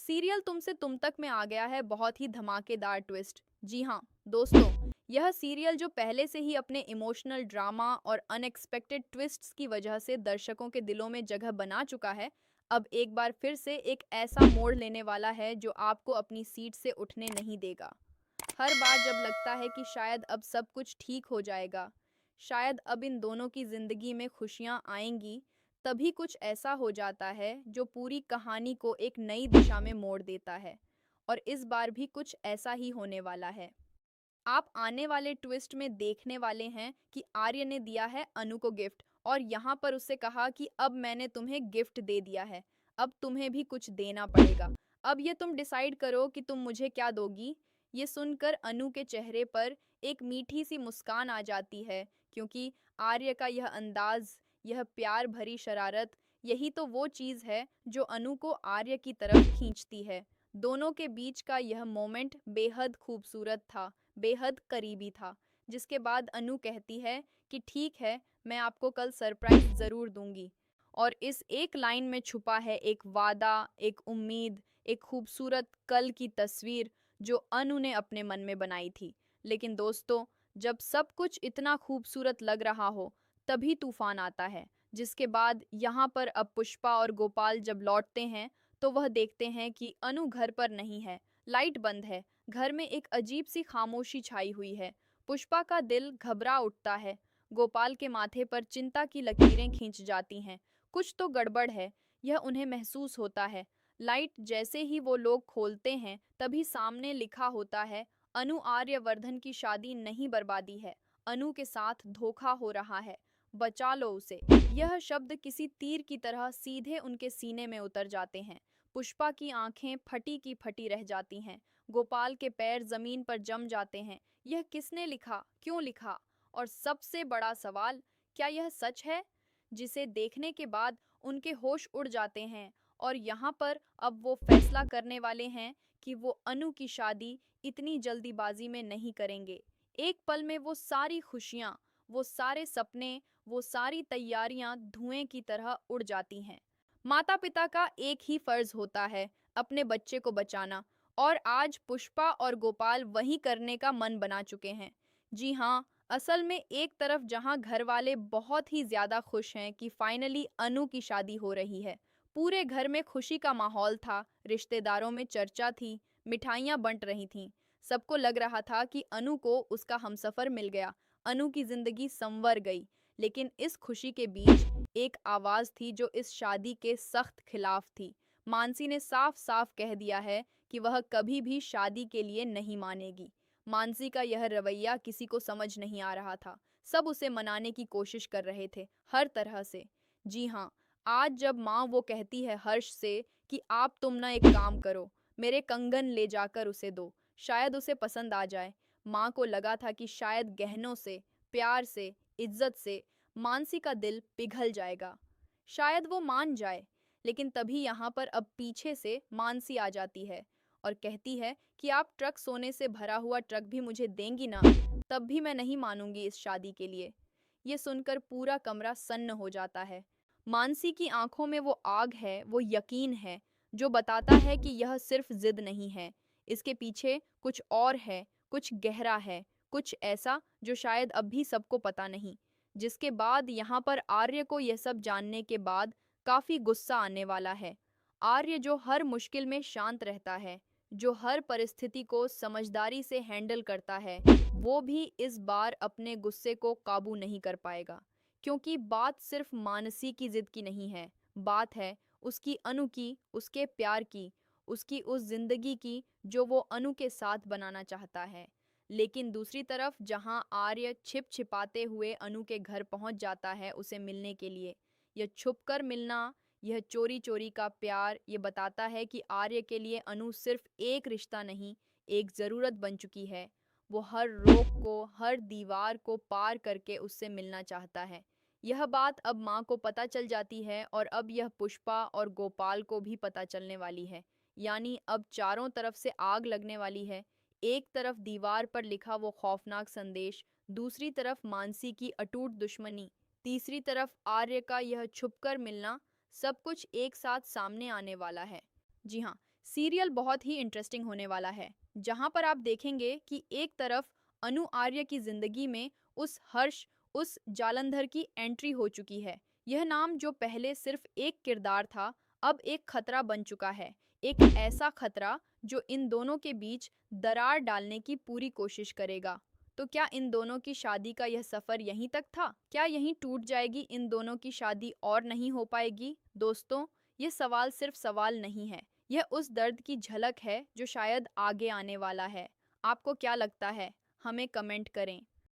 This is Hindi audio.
सीरियल तुमसे तुम तक में आ गया है बहुत ही धमाकेदार ट्विस्ट। जी हाँ दोस्तों, यह सीरियल जो पहले से ही अपने इमोशनल ड्रामा और अनएक्सपेक्टेड ट्विस्ट्स की वजह से दर्शकों के दिलों में जगह बना चुका है, अब एक बार फिर से एक ऐसा मोड़ लेने वाला है जो आपको अपनी सीट से उठने नहीं देगा। हर बार जब लगता है कि शायद अब सब कुछ ठीक हो जाएगा, शायद अब इन दोनों की जिंदगी में खुशियां आएंगी, तभी कुछ ऐसा हो जाता है जो पूरी कहानी को एक नई दिशा में मोड़ देता है। और इस बार भी कुछ ऐसा ही होने वाला है। आप आने वाले ट्विस्ट में देखने वाले हैं कि आर्य ने दिया है अनु को गिफ्ट और यहाँ पर उससे कहा कि अब मैंने तुम्हें गिफ्ट दे दिया है, अब तुम्हें भी कुछ देना पड़ेगा। अब ये तुम डिसाइड करो कि तुम मुझे क्या दोगी। ये सुनकर अनु के चेहरे पर एक मीठी सी मुस्कान आ जाती है, क्योंकि आर्य का यह अंदाज, यह प्यार भरी शरारत, यही तो वो चीज है जो अनु को आर्य की तरफ खींचती है। दोनों के बीच का यह मोमेंट बेहद खूबसूरत था, बेहद करीबी था। जिसके बाद अनु कहती है कि ठीक है, मैं आपको कल सरप्राइज ज़रूर दूंगी। और इस एक लाइन में छुपा है एक वादा, एक उम्मीद, एक खूबसूरत कल की तस्वीर जो अनु ने अपने मन में बनाई थी। लेकिन दोस्तों, जब सब कुछ इतना खूबसूरत लग रहा हो, तभी तूफान आता है। जिसके बाद यहाँ पर अब पुष्पा और गोपाल जब लौटते हैं, तो वह देखते हैं कि अनु घर पर नहीं है, लाइट बंद है, घर में एक अजीब सी खामोशी छाई हुई है। पुष्पा का दिल घबरा उठता है। गोपाल के माथे पर चिंता की लकीरें खींच जाती हैं। कुछ तो गड़बड़ है, यह उन्हें महसूस होता है। लाइट जैसे ही वो लोग खोलते हैं, तभी सामने लिखा होता है, अनु आर्यवर्धन की शादी नहीं बर्बादी है, अनु के साथ धोखा हो रहा है, बचा लो उसे। यह शब्द किसी तीर की तरह सीधे उनके सीने में उतर जाते हैं। पुष्पा की आंखें फटी की फटी रह जाती हैं। गोपाल के पैर जमीन पर जम जाते हैं। यह किसने लिखा, क्यों लिखा? और सबसे बड़ा सवाल, क्या यह सच है? जिसे देखने के बाद उनके होश उड़ जाते हैं और यहाँ पर अब वो फैसला करने वाले हैं कि वो अनु की शादी इतनी जल्दीबाजी में नहीं करेंगे। एक पल में वो सारी खुशियाँ, वो सारे सपने, वो सारी तैयारियां धुएं की तरह उड़ जाती हैं। माता पिता का एक ही फर्ज होता है, अपने बच्चे को बचाना। और आज पुष्पा और गोपाल वही करने का मन बना चुके हैं। जी हाँ, असल में एक तरफ जहाँ घर वाले बहुत ही ज्यादा खुश हैं कि फाइनली अनु की शादी हो रही है, पूरे घर में खुशी का माहौल था, रिश्तेदारों में चर्चा थी, मिठाइयाँ बंट रही थीं। सबको लग रहा था कि अनु को उसका हमसफर मिल गया, अनु की जिंदगी संवर गई। लेकिन इस खुशी के बीच एक आवाज थी जो इस शादी के सख्त खिलाफ थी। मानसी ने साफ साफ कह दिया है कि वह कभी भी शादी के लिए नहीं मानेगी। मानसी का यह रवैया किसी को समझ नहीं आ रहा था। सब उसे मनाने की कोशिश कर रहे थे, हर तरह से। जी हाँ, आज जब माँ वो कहती है हर्ष से कि आप तुम ना एक काम करो, मेरे कंगन ले जाकर उसे दो, शायद उसे पसंद आ जाए। माँ को लगा था कि शायद गहनों से, प्यार से, इज्जत से मानसी का दिल पिघल जाएगा, शायद वो मान जाए। लेकिन तभी यहाँ पर अब पीछे से मानसी आ जाती है और कहती है कि आप ट्रक सोने से भरा हुआ ट्रक भी मुझे देंगी ना, तब भी मैं नहीं मानूंगी इस शादी के लिए। ये सुनकर पूरा कमरा सन्न हो जाता है। मानसी की आंखों में वो आग है, वो यकीन है जो बताता है कि यह सिर्फ जिद नहीं है, इसके पीछे कुछ और है, कुछ गहरा है, कुछ ऐसा जो शायद अब भी सबको पता नहीं। जिसके बाद यहाँ पर आर्य को यह सब जानने के बाद काफी गुस्सा आने वाला है। आर्य जो हर मुश्किल में शांत रहता है, जो हर परिस्थिति को समझदारी से हैंडल करता है, वो भी इस बार अपने गुस्से को काबू नहीं कर पाएगा। क्योंकि बात सिर्फ मानसी की जिद की नहीं है, बात है उसकी अनु की, उसके प्यार की, उसकी उस जिंदगी की जो वो अनु के साथ बनाना चाहता है। लेकिन दूसरी तरफ जहां आर्य छिप छिपाते हुए अनु के घर पहुंच जाता है उसे मिलने के लिए, यह छुपकर मिलना, यह चोरी चोरी का प्यार, ये बताता है कि आर्य के लिए अनु सिर्फ एक रिश्ता नहीं, एक ज़रूरत बन चुकी है। वो हर रोक को, हर दीवार को पार करके उससे मिलना चाहता है। यह बात अब माँ को पता चल जाती है और अब यह पुष्पा और गोपाल को भी पता चलने वाली है। यानी अब चारों तरफ से आग लगने वाली है। एक तरफ दीवार पर लिखा वो खौफनाक संदेश, दूसरी तरफ मानसी की अटूट दुश्मनी, तीसरी तरफ आर्य का यह छुपकर मिलना, सब कुछ एक साथ सामने आने वाला है। जी हाँ, सीरियल बहुत ही इंटरेस्टिंग होने वाला है, जहां पर आप देखेंगे कि एक तरफ अनु आर्य की जिंदगी में उस हर्ष, उस जालंधर की एंट्री हो चुकी है। यह नाम जो पहले सिर्फ एक किरदार था, अब एक खतरा बन चुका है। एक ऐसा खतरा जो इन दोनों के बीच दरार डालने की पूरी कोशिश करेगा। तो क्या इन दोनों की शादी का यह सफर यहीं तक था? क्या यहीं टूट जाएगी इन दोनों की शादी और नहीं हो पाएगी? दोस्तों, ये सवाल सिर्फ सवाल नहीं है, यह उस दर्द की झलक है जो शायद आगे आने वाला है। आपको क्या लगता है? हमें कमेंट करें।